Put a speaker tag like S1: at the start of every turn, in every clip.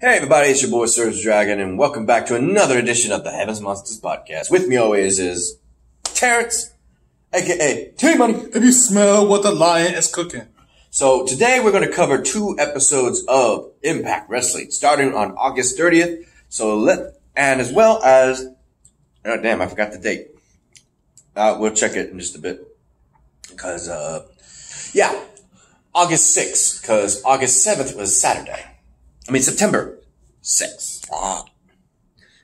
S1: Hey everybody, it's your boy SergDragon, and welcome back to another edition of the Heavens Monsters Podcast. With me always is Terrence, aka T-Money.
S2: If you smell what the lion is cooking.
S1: So today we're going to cover 2 episodes of Impact Wrestling, starting on August 30th. And as well as, oh damn, I forgot the date. We'll check it in just a bit. Because, August 6th, because August 7th was Saturday. September 6th.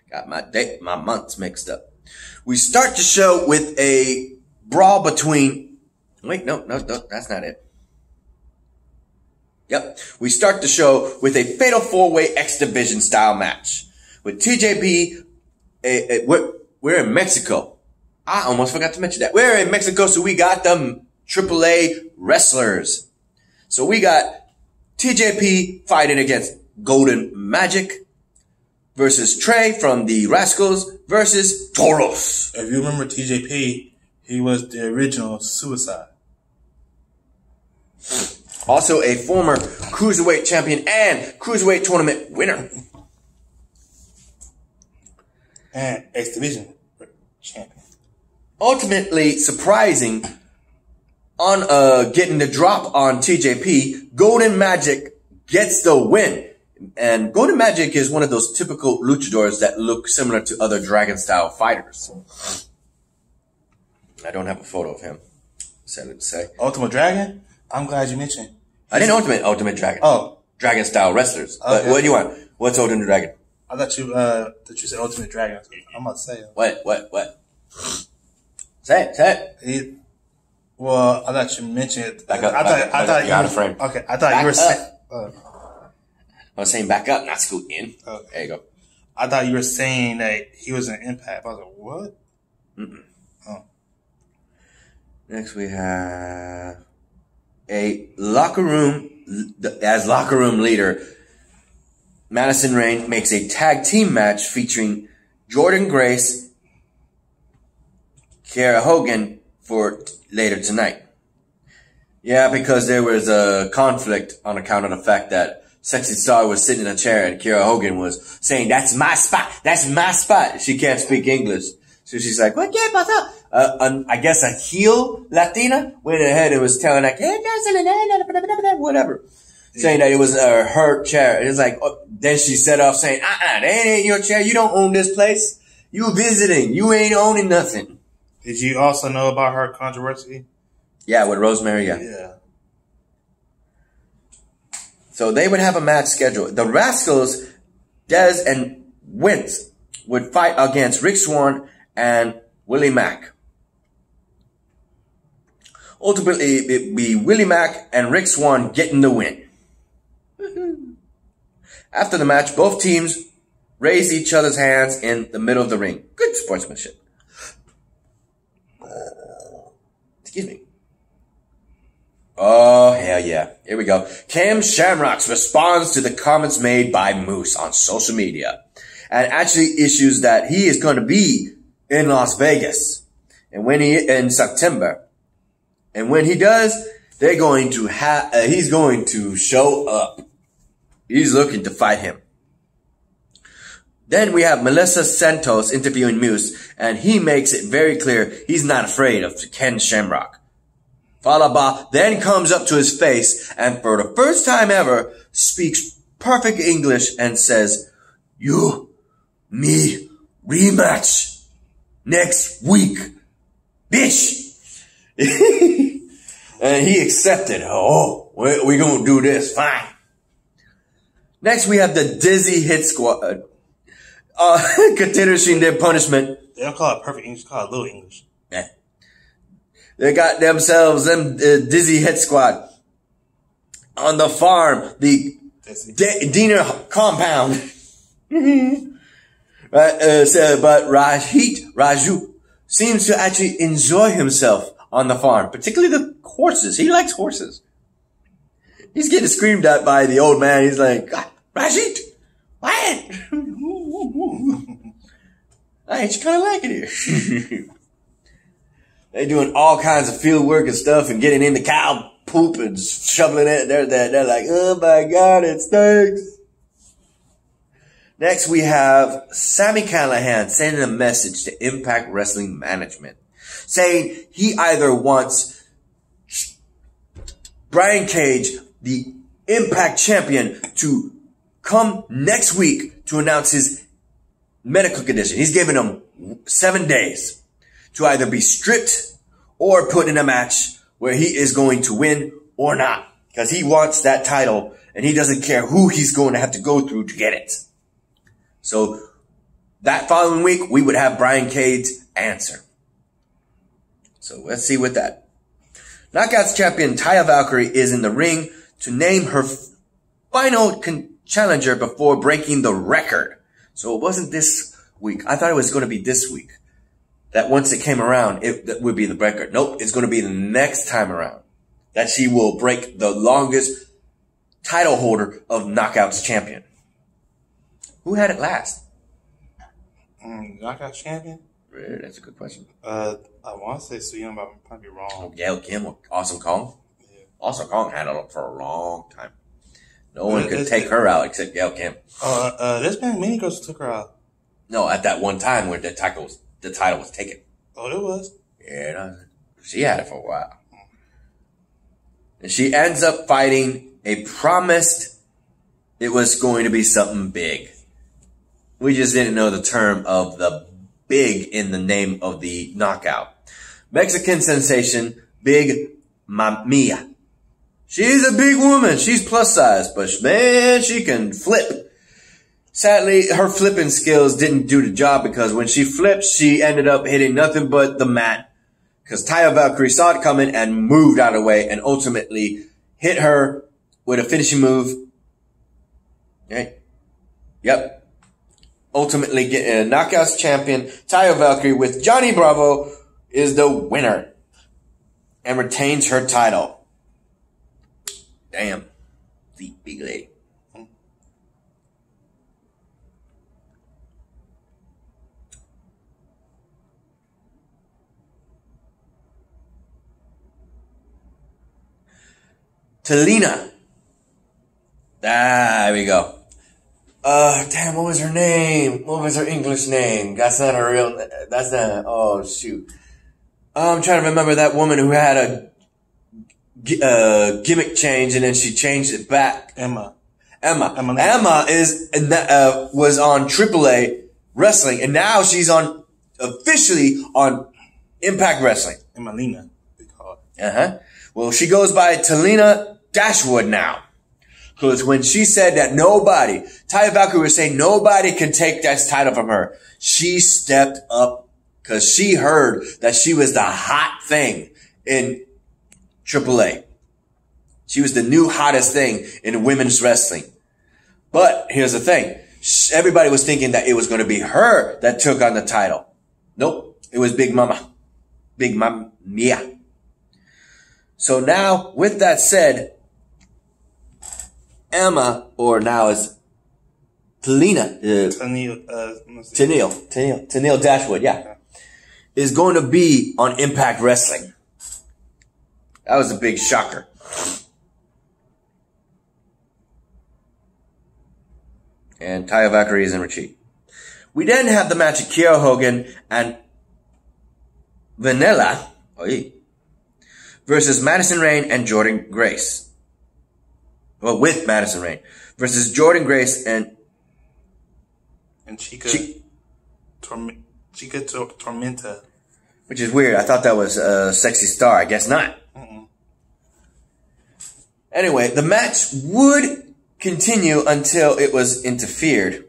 S1: Got my months mixed up. We start the show with a brawl between, no, that's not it. Yep. We start the show with a fatal 4-way X Division style match. With TJP, we're in Mexico. I almost forgot to mention that. We're in Mexico, so we got them AAA wrestlers. So we got TJP fighting against Golden Magic versus Trey from the Rascals versus Toros.
S2: If you remember TJP, he was the original Suicide.
S1: Also a former Cruiserweight champion and Cruiserweight tournament winner.
S2: And X Division champion.
S1: Ultimately surprising on getting the drop on TJP, Golden Magic gets the win. And Golden Magic is one of those typical luchadors that look similar to other Dragon-style fighters. I don't have a photo of him, sadly to say.
S2: Ultimate Dragon? I'm glad you mentioned.
S1: I didn't Ultimate Dragon.
S2: Oh.
S1: Dragon-style wrestlers.
S2: Okay.
S1: But what do you want? What's Ultimate Dragon?
S2: I thought you said Ultimate Dragon. I'm about to say it.
S1: What? Say it.
S2: Well, I thought you mentioned it.
S1: Back up. I thought you were out of frame.
S2: Okay, I thought you were saying.
S1: I was saying back up, not scoot in.
S2: Okay.
S1: There you go.
S2: I thought you were saying that he was an Impact. I was like, what?
S1: Mm-mm.
S2: Oh.
S1: Next we have a locker room, as locker room leader, Madison Rayne makes a tag team match featuring Jordan Grace, Kiera Hogan for later tonight. Yeah, because there was a conflict on account of the fact that Sexy Star was sitting in a chair and Kiera Hogan was saying, that's my spot. She can't speak English. So she's like, what, ¿qué pasó? I guess a heel Latina went ahead and was telling like, whatever. Saying that it was her chair. It was like, then she set off saying, that ain't your chair. You don't own this place. You visiting. You ain't owning nothing.
S2: Did you also know about her controversy?
S1: Yeah, with Rosemary,
S2: Yeah.
S1: So they would have a match scheduled. The Rascals, Dez and Wentz would fight against Rick Swan and Willie Mack. Ultimately, it'd be Willie Mack and Rick Swan getting the win. After the match, both teams raised each other's hands in the middle of the ring. Good sportsmanship. Excuse me. Oh, hell yeah. Here we go. Cam Shamrocks responds to the comments made by Moose on social media and actually issues that he is going to be in Las Vegas in September. And when he does, he's going to show up. He's looking to fight him. Then we have Melissa Santos interviewing Moose, and he makes it very clear he's not afraid of Ken Shamrock. Paula Ba then comes up to his face and for the first time ever speaks perfect English and says, you, me, rematch next week, bitch. And he accepted. Oh, we're going to do this. Fine. Next, we have the Dizzy Hit Squad. Continuing their punishment.
S2: They don't call it perfect English, they call it little English.
S1: Yeah. They got themselves Dizzy Hit Squad on the farm, the Diener compound. But Raju seems to actually enjoy himself on the farm, particularly the horses. He likes horses. He's getting screamed at by the old man. He's like, Rajit, what? I ain't kind of like it here. They're doing all kinds of field work and stuff and getting into cow poop and shoveling it. They're like, oh my God, it stinks. Next, we have Sami Callihan sending a message to Impact Wrestling Management saying he either wants Brian Cage, the Impact Champion, to come next week to announce his medical condition. He's giving him 7 days to either be stripped or put in a match where he is going to win or not. Because he wants that title and he doesn't care who he's going to have to go through to get it. So that following week, we would have Brian Cage's answer. So let's see with that. Knockouts champion Taya Valkyrie is in the ring to name her final challenger before breaking the record. So it wasn't this week. I thought it was going to be this week. That once it came around, that would be the record. Nope, it's going to be the next time around that she will break the longest title holder of Knockouts champion. Who had it last?
S2: Knockouts champion?
S1: Really? That's a good question.
S2: I want to say Sooyoung, but I'm probably wrong.
S1: Oh, Gail Kim or Awesome Kong?
S2: Yeah.
S1: Awesome Kong had it for a long time. No one could take her out except Gail Kim.
S2: There's been many girls who took her out.
S1: No, at that one time where the title was taken.
S2: Oh, it was?
S1: Yeah, she had it for a while. And she ends up fighting a promised it was going to be something big. We just didn't know the term of the big in the name of the knockout. Mexican sensation, Big Mia. She's a big woman. She's plus size, but man, she can flip. Sadly, her flipping skills didn't do the job because when she flipped, she ended up hitting nothing but the mat. Because Taya Valkyrie saw it coming and moved out of the way and ultimately hit her with a finishing move. Okay. Yep. Ultimately getting a Knockouts champion. Taya Valkyrie with Johnny Bravo is the winner and retains her title. Damn. The big lady. Talina. There we go. Damn, what was her name? What was her English name? That's not her real, that's not, oh shoot. I'm trying to remember that woman who had a gimmick change and then she changed it back.
S2: Emma
S1: was on AAA Wrestling and now she's officially on Impact Wrestling.
S2: Emelina, they call it.
S1: Uh-huh. Well, she goes by Talina Dashwood now. Because when she said that Taya Valkyrie was saying nobody can take that title from her, she stepped up because she heard that she was the hot thing in AAA. She was the new hottest thing in women's wrestling. But here's the thing. Everybody was thinking that it was going to be her that took on the title. Nope. It was Big Mia. So now, with that said, Emma, or now is Talina, Tennille Dashwood, yeah, is going to be on Impact Wrestling. That was a big shocker. And Taya Valkyrie is in retreat. We then have the match of Kiera Hogan and Vanilla versus Madison Rayne and Jordynne Grace. Well, with Madison Rayne versus Jordynne Grace and
S2: Chica Tormenta.
S1: Which is weird. I thought that was a Sexy Star. I guess not. Anyway, the match would continue until it was interfered.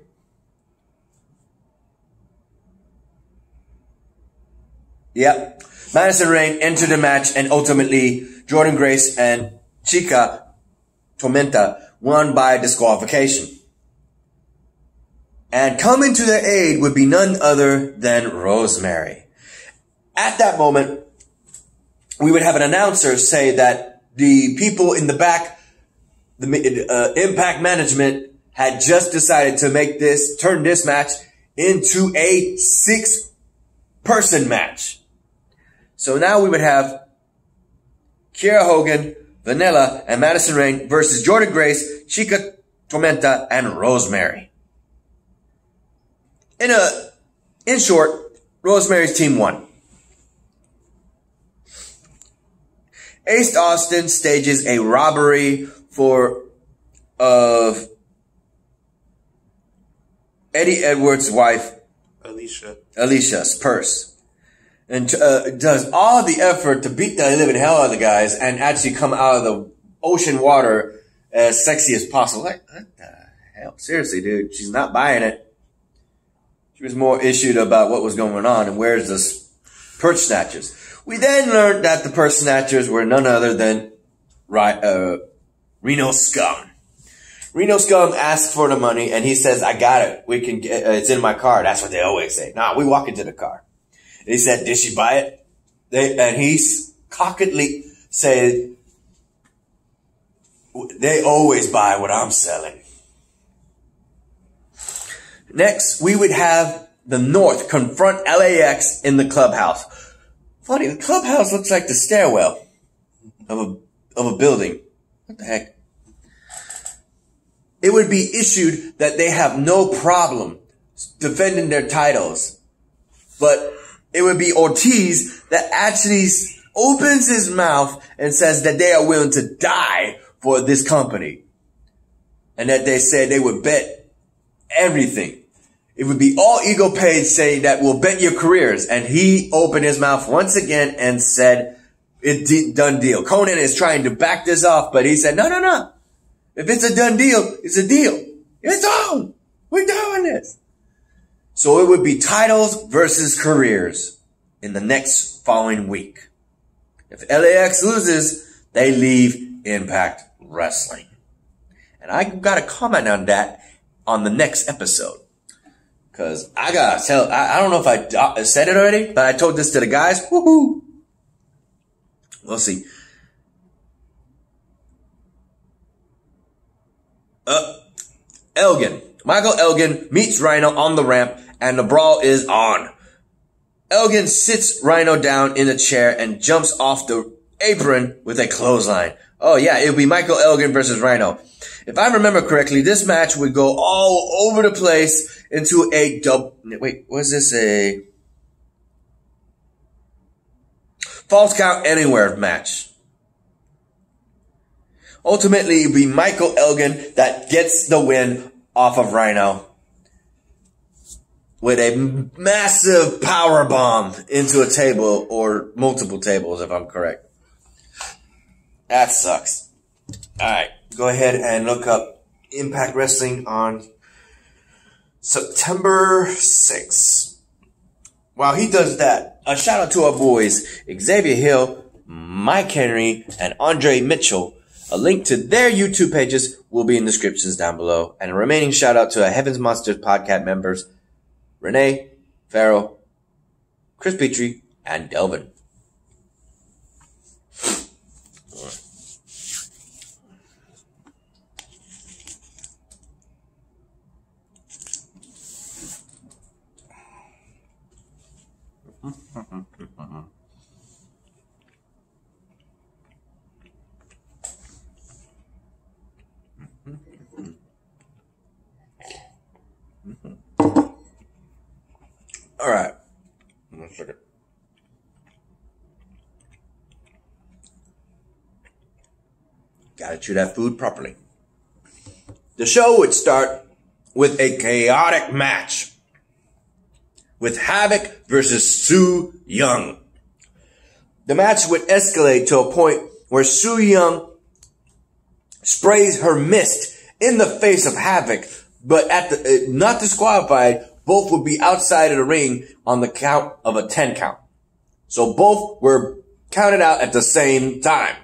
S1: Yep. Madison Rayne entered the match and ultimately Jordynne Grace and Chica Tormenta won by disqualification. And coming to their aid would be none other than Rosemary. At that moment, we would have an announcer say that the people in the back, the Impact Management had just decided to turn this match into a 6-person match. So now we would have Kiera Hogan, Vanilla, and Madison Rayne versus Jordynne Grace, Chica Tormenta, and Rosemary. In short, Rosemary's team won. Ace Austin stages a robbery of Eddie Edwards' wife, Alicia's purse, and does all the effort to beat the living hell out of the guys and actually come out of the ocean water as sexy as possible. Like, what the hell? Seriously, dude, she's not buying it. She was more issued about what was going on and where's this purse snatchers. We then learned that the purse snatchers were none other than Reno Scum. Reno Scum asked for the money, and he says, I got it. We can get, it's in my car. That's what they always say. Nah, we walk into the car. And he said, did she buy it? And he cockedly said, they always buy what I'm selling. Next, we would have the North confront LAX in the clubhouse. Funny, the clubhouse looks like the stairwell of a building. What the heck? It would be issued that they have no problem defending their titles. But it would be Ortiz that actually opens his mouth and says that they are willing to die for this company. And that they said they would bet everything. It would be all ego paid saying that we'll bet your careers. And he opened his mouth once again and said, it's done deal. Conan is trying to back this off, but he said, no. If it's a done deal, it's a deal. It's on. We're doing this. So it would be titles versus careers in the next following week. If LAX loses, they leave Impact Wrestling. And I got a comment on that on the next episode. Cause I gotta tell, I don't know if I said it already, but I told this to the guys. Woohoo! We'll see. Michael Elgin meets Rhino on the ramp and the brawl is on. Elgin sits Rhino down in a chair and jumps off the apron with a clothesline. Oh yeah, it'll be Michael Elgin versus Rhino. If I remember correctly, this match would go all over the place into a wait, was this a Falls Count Anywhere match? Ultimately, it'll be Michael Elgin that gets the win off of Rhino with a massive power bomb into a table or multiple tables, if I'm correct. That sucks. Alright, go ahead and look up Impact Wrestling on September 6th. While he does that, a shout out to our boys, Xavier Hill, Mike Henry, and Andre Mitchell. A link to their YouTube pages will be in the descriptions down below. And a remaining shout out to our Heaven's Monsters podcast members, Renee, Farrell, Chris Petrie, and Delvin. All right. One second. Gotta chew that food properly. The show would start with a chaotic match with Havoc versus Sooyoung. The match would escalate to a point where Sooyoung sprays her mist in the face of Havoc, but at the not disqualified. Both would be outside of the ring on the count of a 10 count. So both were counted out at the same time.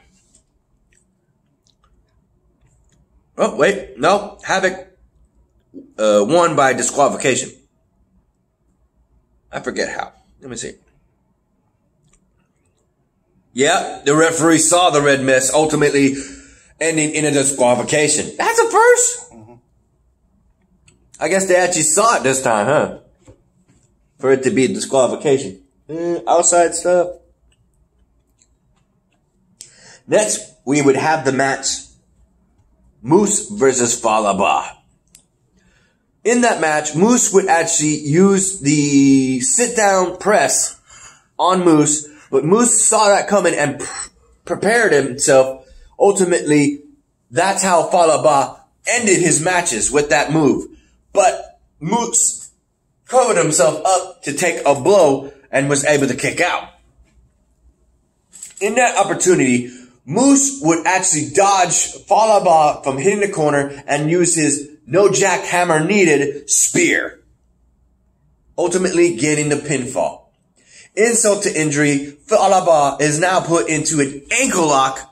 S1: Oh, wait. No. Havoc won by disqualification. I forget how. Let me see. Yeah, the referee saw the red mist, ultimately ending in a disqualification. That's a first. I guess they actually saw it this time, huh? For it to be a disqualification. Outside stuff. Next, we would have the match Moose versus Paula Ba. In that match, Moose would actually use the sit-down press on Moose, but Moose saw that coming and prepared himself. Ultimately, that's how Paula Ba ended his matches, with that move. But Moose covered himself up to take a blow and was able to kick out. In that opportunity, Moose would actually dodge Paula Ba from hitting the corner and use his no jackhammer needed spear, ultimately getting the pinfall. Insult to injury, Paula Ba is now put into an ankle lock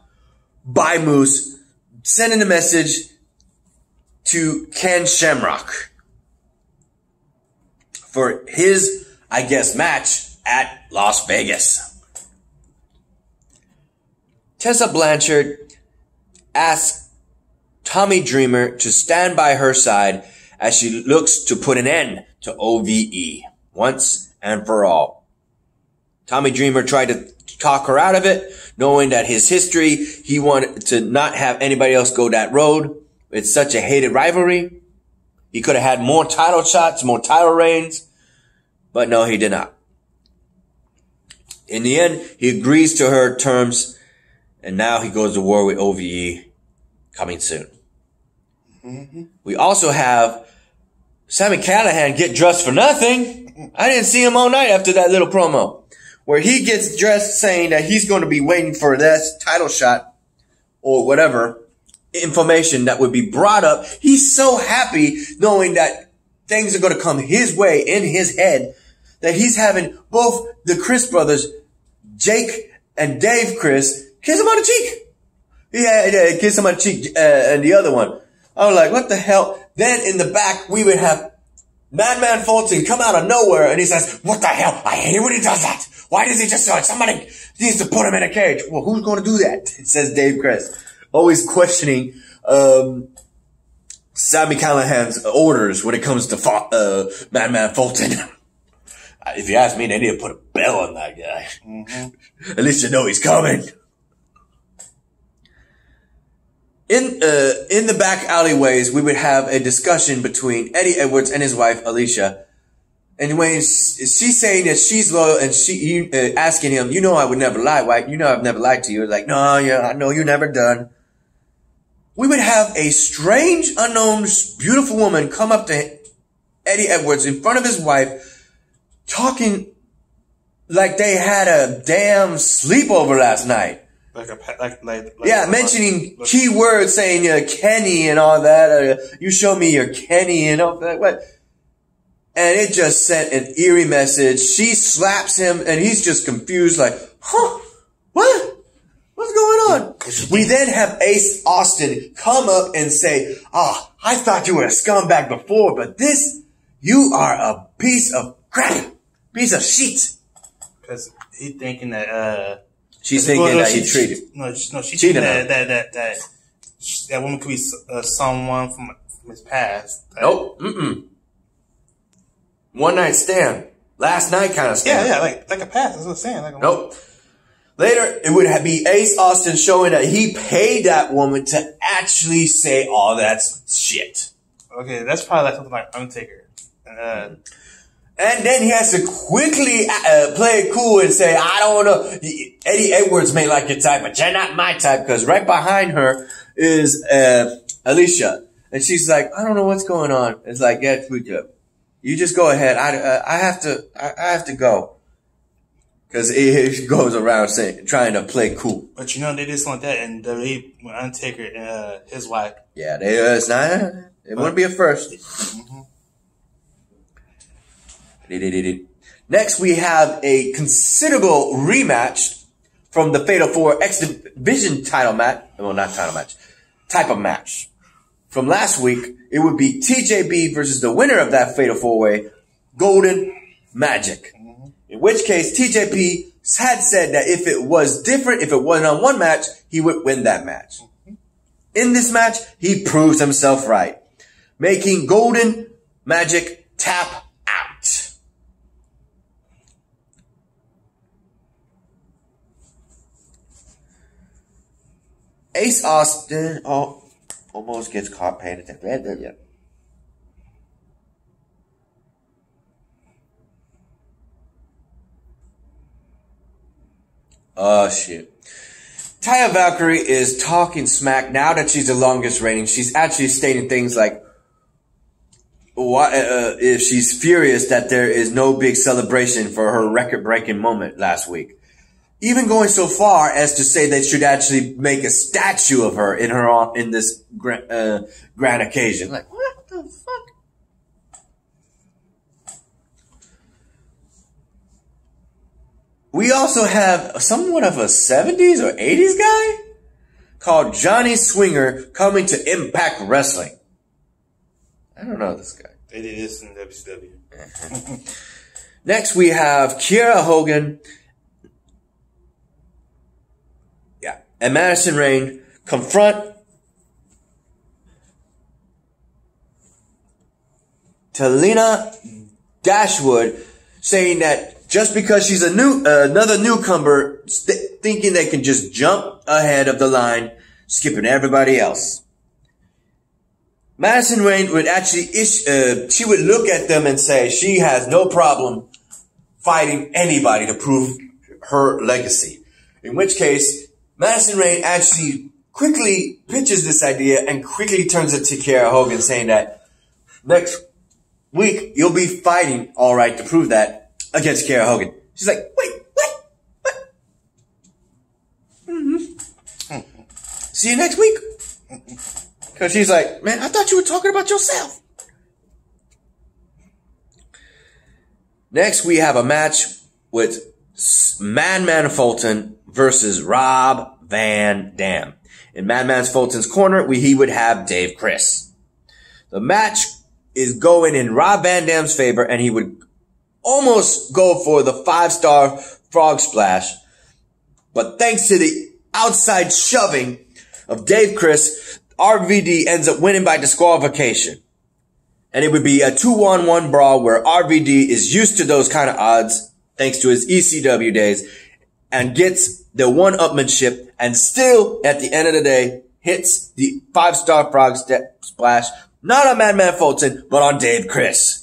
S1: by Moose, sending a message to Ken Shamrock for his, I guess, match at Las Vegas. Tessa Blanchard asks Tommy Dreamer to stand by her side as she looks to put an end to OVE once and for all. Tommy Dreamer tried to talk her out of it, knowing that his history, he wanted to not have anybody else go that road. It's such a hated rivalry. He could have had more title shots, more title reigns, but no, he did not. In the end, he agrees to her terms, and now he goes to war with OVE coming soon. Mm-hmm. We also have Sami Callihan get dressed for nothing. I didn't see him all night after that little promo, where he gets dressed saying that he's going to be waiting for this title shot or whatever information that would be brought up. He's so happy knowing that things are going to come his way in his head that he's having both the Chris brothers, Jake and Dave Chris, kiss him on the cheek. Yeah, kiss him on the cheek, and the other one. I was like, what the hell? Then in the back, we would have Madman Fulton come out of nowhere, and he says, what the hell? I hate it when he does that. Why does he just do it? Somebody needs to put him in a cage. Well, who's going to do that? Says Dave Chris. Always questioning Sami Callihan's orders when it comes to Madman Fulton. If you ask me, they need to put a bell on that guy. Mm-hmm. At least you know he's coming. In the back alleyways, we would have a discussion between Eddie Edwards and his wife, Alicia. And when she's saying that she's loyal and asking him, you know I would never lie, right? You know I've never lied to you. Like, no, yeah, I know you never done. We would have a strange, unknown, beautiful woman come up to Eddie Edwards in front of his wife, talking like they had a damn sleepover last night. Mentioning key words, saying Kenny and all that. You show me your Kenny and all that. What? And it just sent an eerie message. She slaps him, and he's just confused, like, huh? What? What's going on? We then have Ace Austin come up and say, I thought you were a scumbag before, but you are a piece of crap, piece of shit.
S2: Because he's thinking that,
S1: she's thinking that he treated.
S2: No, she's thinking that woman could be someone from his past.
S1: Nope. One night stand. Last night kind of stand.
S2: Yeah, like a past. That's what I'm saying.
S1: Nope. Later, it would be Ace Austin showing that he paid that woman to actually say all that shit.
S2: Okay, that's probably like something like Undertaker.
S1: And then he has to quickly play it cool and say, I don't know. Eddie Edwards may like your type, but you're not my type. Because right behind her is Alicia. And she's like, I don't know what's going on. It's like, yeah, you just go ahead. I have to go. Because he goes around trying to play cool.
S2: But they did something like that in WWE when Undertaker and his wife.
S1: Yeah, it wouldn't be a first. Mm-hmm. Next, we have a considerable rematch from the Fatal 4 X Division title match. Well, not title match. Type of match. From last week, it would be TJB versus the winner of that Fatal 4-Way, Golden Magic. In which case, TJP had said that if it was different, if it wasn't on one match, he would win that match. In this match, he proves himself right, making Golden Magic tap out. Ace Austin almost gets caught paying attention. Oh, shit. Taya Valkyrie is talking smack now that she's the longest reigning. She's actually stating things like, if she's furious that there is no big celebration for her record-breaking moment last week. Even going so far as to say they should actually make a statue of her in this grand occasion. Like, what the fuck? We also have somewhat of a 70s or 80s guy called Johnny Swinger coming to Impact Wrestling. I don't know this guy.
S2: They did this in WCW.
S1: Next, we have Kiera Hogan. Yeah. And Madison Rayne confront Talina Dashwood, saying that just because she's another newcomer, thinking they can just jump ahead of the line, skipping everybody else. Madison Rayne would actually, she would look at them and say she has no problem fighting anybody to prove her legacy. In which case, Madison Rayne actually quickly pitches this idea and quickly turns it to Kiera Hogan, saying that next week you'll be fighting, all right, to prove that against Kiera Hogan. She's like, wait, what? Mm-hmm. See you next week. Because she's like, man, I thought you were talking about yourself. Next, we have a match with Madman Fulton versus Rob Van Dam. In Madman Fulton's corner, he would have Dave Chris. The match is going in Rob Van Dam's favor, and he would almost go for the 5-star frog splash. But thanks to the outside shoving of Dave Chris, RVD ends up winning by disqualification. And it would be a 2-on-1 brawl where RVD is used to those kind of odds, thanks to his ECW days, and gets the one-upmanship, and still, at the end of the day, hits the 5-star frog splash, not on Madman Fulton, but on Dave Chris.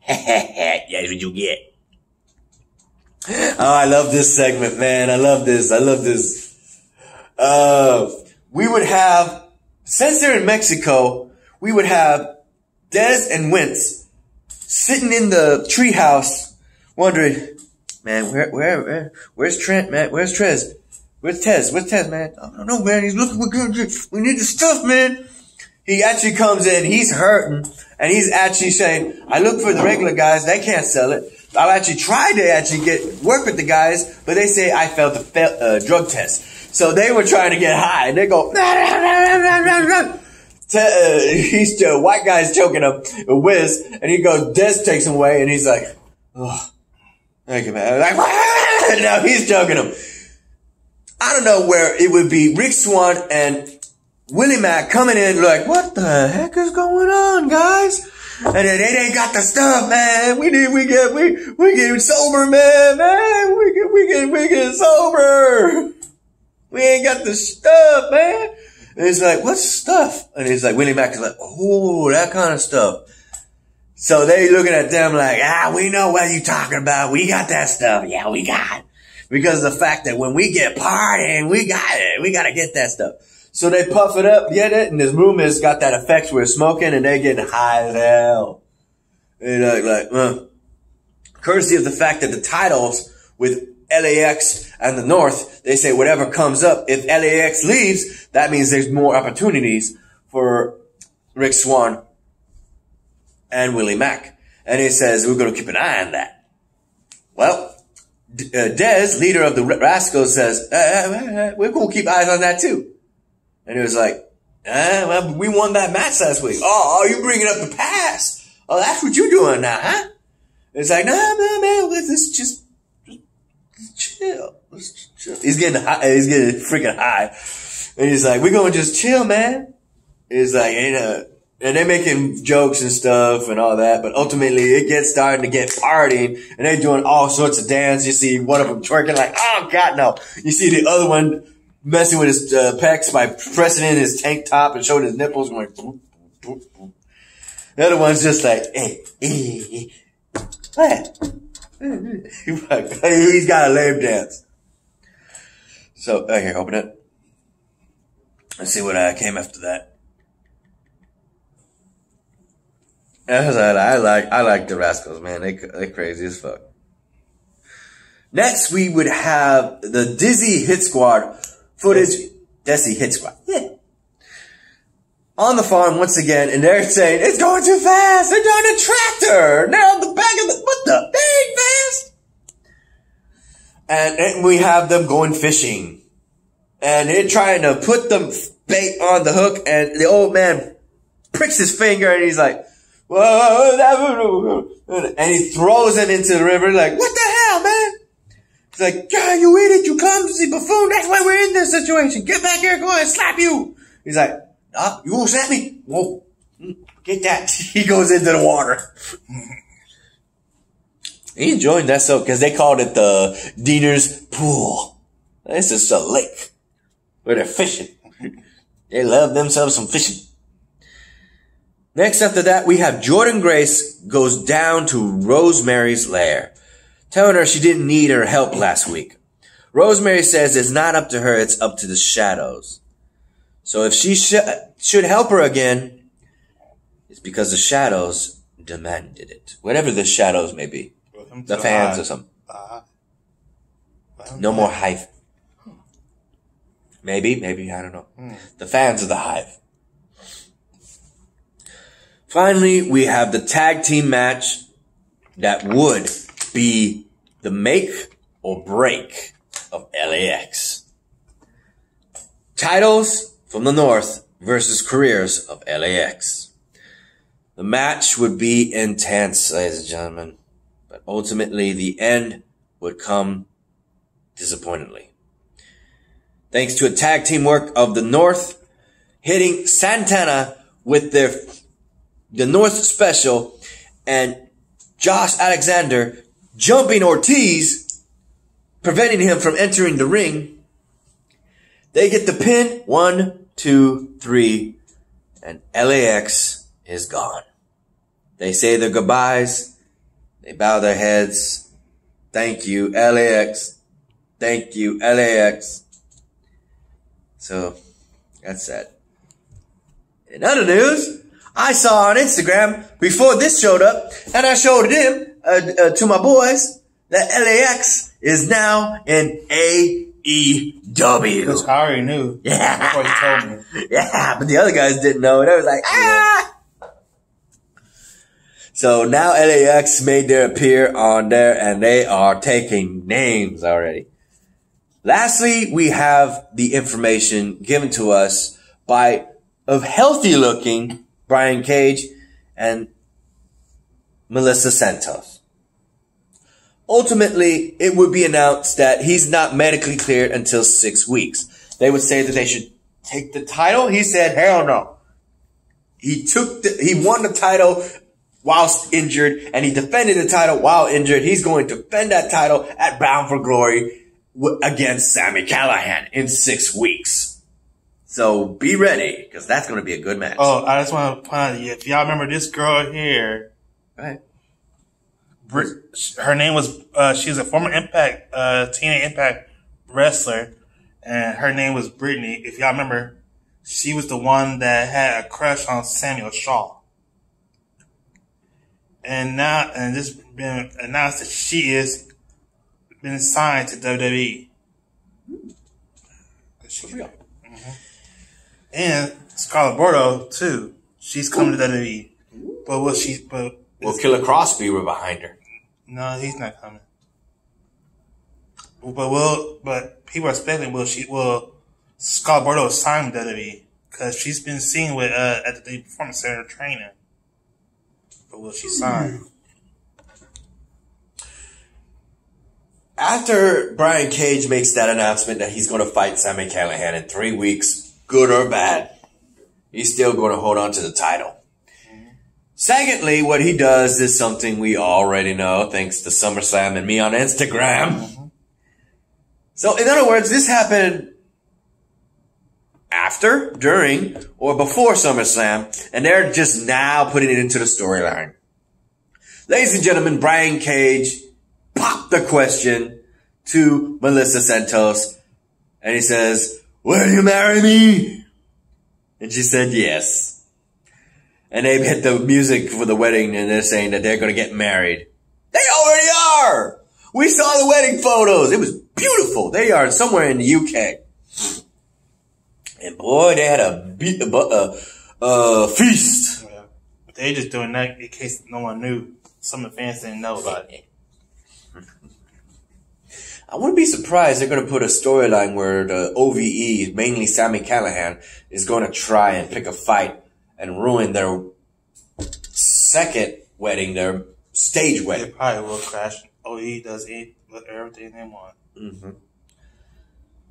S1: That's what you get. Oh, I love this segment, man. I love this. We would have, since they're in Mexico, we would have Dez and Wentz sitting in the treehouse wondering, man, where's Trent, man? Where's Trez? Where's Tez, man? I don't know, man. He's looking for good. We need the stuff, man. He actually comes in, he's hurting, and he's actually saying, I look for the regular guys, they can't sell it. I'll actually try to actually work with the guys, but they say I failed the drug test. So they were trying to get high, and they go, he's the white guy's choking him, a whiz, and he goes, Des takes him away, and he's like, oh, thank you, man. Like, now he's choking him. I don't know where it would be Rick Swan and Willie Mack coming in like, what the heck is going on, guys? And then they ain't got the stuff, man. We get sober, man. We get sober. We ain't got the stuff, man. And it's like, what's stuff? And it's like, Willie Mack is like, oh, that kind of stuff. So they looking at them like, we know what you talking about. We got that stuff. Yeah, we got it. Because of the fact that when we get partying, we got it. We got to get that stuff. So they puff it up, get it, and this room has got that effect where it's smoking and they getting high as hell. And courtesy of the fact that the titles with LAX and the North, they say whatever comes up, if LAX leaves, that means there's more opportunities for Rick Swan and Willie Mack. And he says, we're going to keep an eye on that. Well, Dez, leader of the Rascals, says, we're going to keep eyes on that too. And he was like, well, we won that match last week. Oh, you bringing up the past. Oh, that's what you're doing now, huh? It's like, no, man, let's just chill. Let's chill. He's getting high. He's getting freaking high. And he's like, we're going to just chill, man. He's like, and they're making jokes and stuff and all that, but ultimately it gets starting to get partying and they're doing all sorts of dance. You see one of them twerking like, oh God, no. You see the other one messing with his pecs by pressing in his tank top and showing his nipples going boop, boop, boop. The other one's just like, hey, what? He's got a lame dance. So, here, open it. Let's see what came after that. I like the Rascals, man. They crazy as fuck. Next, we would have the Dizzy Hit Squad footage. Dizzy Hit Squad. Yeah. On the farm once again, and they're saying, it's going too fast. They're doing a tractor. They're on the back of the, what the? They ain't fast. And we have them going fishing. And they're trying to put the bait on the hook, and the old man pricks his finger, and he's like, whoa, and he throws him into the river, like, what the hell, man? He's like, yeah, you idiot, you clumsy buffoon, that's why we're in this situation. Get back here, go ahead, slap you. He's like, you won't slap me? Whoa, get that. He goes into the water. He enjoyed that soak, because they called it the Diener's Pool. This is a lake where they're fishing. They love themselves some fishing. Next after that, we have Jordan Grace goes down to Rosemary's lair, telling her she didn't need her help last week. Rosemary says it's not up to her, it's up to the shadows. So if she should help her again, it's because the shadows demanded it. Whatever the shadows may be. The fans or something. No more Hive. Maybe, I don't know. The fans of the Hive. Finally, we have the tag team match that would be the make or break of LAX. Titles from the North versus careers of LAX. The match would be intense, ladies and gentlemen, but ultimately the end would come disappointingly. Thanks to a tag team work of the North hitting Santana with the North special and Josh Alexander jumping Ortiz, preventing him from entering the ring. They get the pin, 1, 2, 3, and LAX is gone. They say their goodbyes. They bow their heads. Thank you, LAX. Thank you, LAX. So, that's sad. In other news, I saw on Instagram before this showed up, and I showed him to my boys that LAX is now in AEW.
S2: Which I already knew.
S1: Yeah.
S2: That's what he told me.
S1: Yeah, but the other guys didn't know. They was like, ah! So now LAX made their appear on there, and they are taking names already. Lastly, we have the information given to us by a healthy-looking Brian Cage and Melissa Santos. Ultimately, it would be announced that he's not medically cleared until 6 weeks. They would say that they should take the title. He said, hell no. He won the title whilst injured, and he defended the title while injured. He's going to defend that title at Bound for Glory against Sami Callihan in 6 weeks. So be ready, because that's going to be a good match.
S2: Oh, I just want to point out, if y'all remember this girl here,
S1: right?
S2: Her name was, she's a former Impact, TNA Impact wrestler, and her name was Brittany. If y'all remember, she was the one that had a crush on Samuel Shaw. And now, and this has been announced that she is been signed to WWE. And Scarlett Bordeaux Too. She's coming to WWE. But will she?
S1: Will Killer Cross be behind her?
S2: No, he's not coming. But people are speculating, will Scarlett Bordeaux sign with WWE? Because she's been seen with at the Performance Center training. But will she sign?
S1: After Brian Cage makes that announcement that he's going to fight Sami Callihan in 3 weeks, good or bad, he's still going to hold on to the title. Secondly, what he does is something we already know, thanks to SummerSlam and me on Instagram. So, in other words, this happened after, during, or before SummerSlam, and they're just now putting it into the storyline. Ladies and gentlemen, Brian Cage popped the question to Melissa Santos And he says, will you marry me? And she said yes. And they hit the music for the wedding and they're saying that they're going to get married. They already are! We saw the wedding photos. It was beautiful. They are somewhere in the UK. And boy, they had a feast.
S2: Yeah. They just doing that in case no one knew. Some of the fans didn't know about it.
S1: I wouldn't be surprised they're going to put a storyline where the OVE, mainly Sami Callihan, is going to try and pick a fight and ruin their second wedding, their stage wedding.
S2: They probably will crash. OVE does everything they want.
S1: Mm-hmm.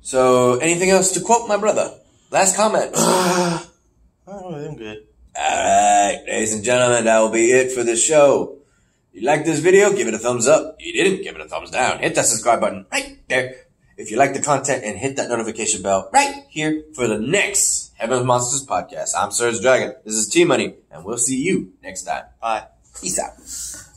S1: So, anything else to quote my brother? Last comment.
S2: Oh, I'm good.
S1: Alright, ladies and gentlemen, that will be it for the show. If you liked this video, give it a thumbs up. If you didn't, give it a thumbs down. Hit that subscribe button right there. If you like the content, and hit that notification bell right here for the next Heaven's Monsters podcast. I'm SergDragon. This is T-Money, and we'll see you next time.
S2: Bye.
S1: Peace out.